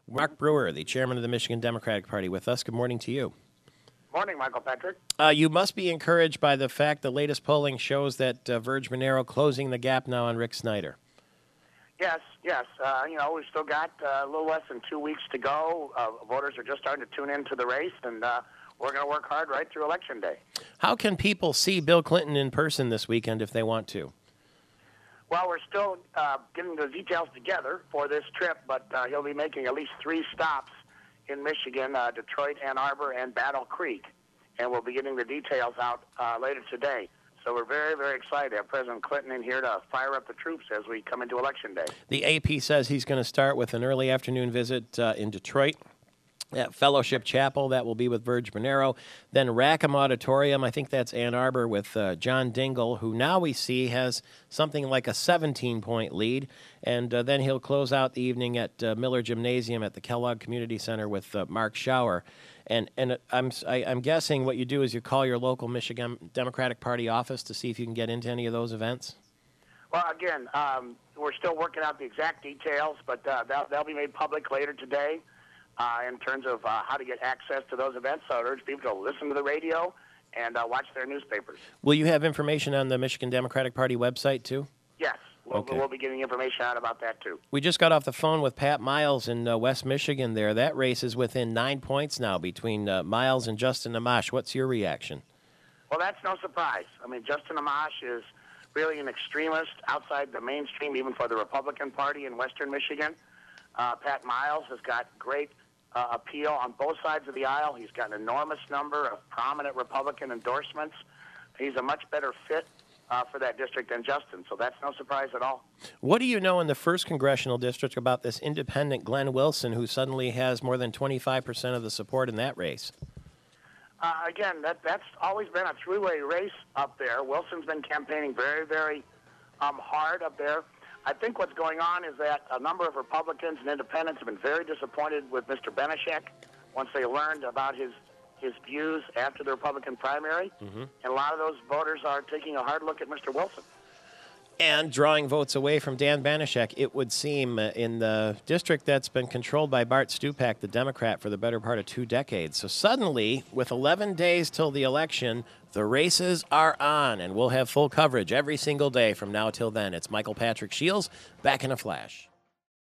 Mark Brewer, the chairman of the Michigan Democratic Party, with us. Good morning to you. Morning, Michael Patrick. You must be encouraged by the fact the latest polling shows that Verge Monero closing the gap now on Rick Snyder. Yes. We've still got a little less than 2 weeks to go. Voters are just starting to tune into the race, and we're going to work hard right through Election Day. How can people see Bill Clinton in person this weekend if they want to? Well, we're still getting the details together for this trip, but he'll be making at least 3 stops in Michigan, Detroit, Ann Arbor, and Battle Creek. And we'll be getting the details out later today. So we're very, very excited to have President Clinton in here to fire up the troops as we come into Election Day. The AP says he's going to start with an early afternoon visit in Detroit at Fellowship Chapel. That will be with Verge Monero. Then Rackham Auditorium, I think that's Ann Arbor, with John Dingell, who now we see has something like a 17-point lead. And then he'll close out the evening at Miller Gymnasium at the Kellogg Community Center with Mark Schauer. And I'm guessing what you do is you call your local Michigan Democratic Party office to see if you can get into any of those events? Well, again, we're still working out the exact details, but they'll be made public later today. In terms of how to get access to those events. So I urge people to listen to the radio and watch their newspapers. Will you have information on the Michigan Democratic Party website, too? Yes. We'll be getting information out about that, too. We just got off the phone with Pat Miles in West Michigan there. That race is within 9 points now between Miles and Justin Amash. What's your reaction? Well, that's no surprise. I mean, Justin Amash is really an extremist outside the mainstream, even for the Republican Party in Western Michigan. Pat Miles has got great appeal on both sides of the aisle. He's got an enormous number of prominent Republican endorsements. He's a much better fit for that district than Justin, so that's no surprise at all. What do you know in the 1st Congressional District about this independent Glenn Wilson, who suddenly has more than 25% of the support in that race? Again, that's always been a three-way race up there. Wilson's been campaigning very, very hard up there. I think what's going on is that a number of Republicans and independents have been very disappointed with Mr. Benishek once they learned about his views after the Republican primary. Mm-hmm. And a lot of those voters are taking a hard look at Mr. Wilson. And drawing votes away from Dan Banaszak, it would seem, in the district that's been controlled by Bart Stupak, the Democrat, for the better part of 2 decades. So suddenly, with 11 days till the election, the races are on, and we'll have full coverage every single day from now till then. It's Michael Patrick Shields, back in a flash.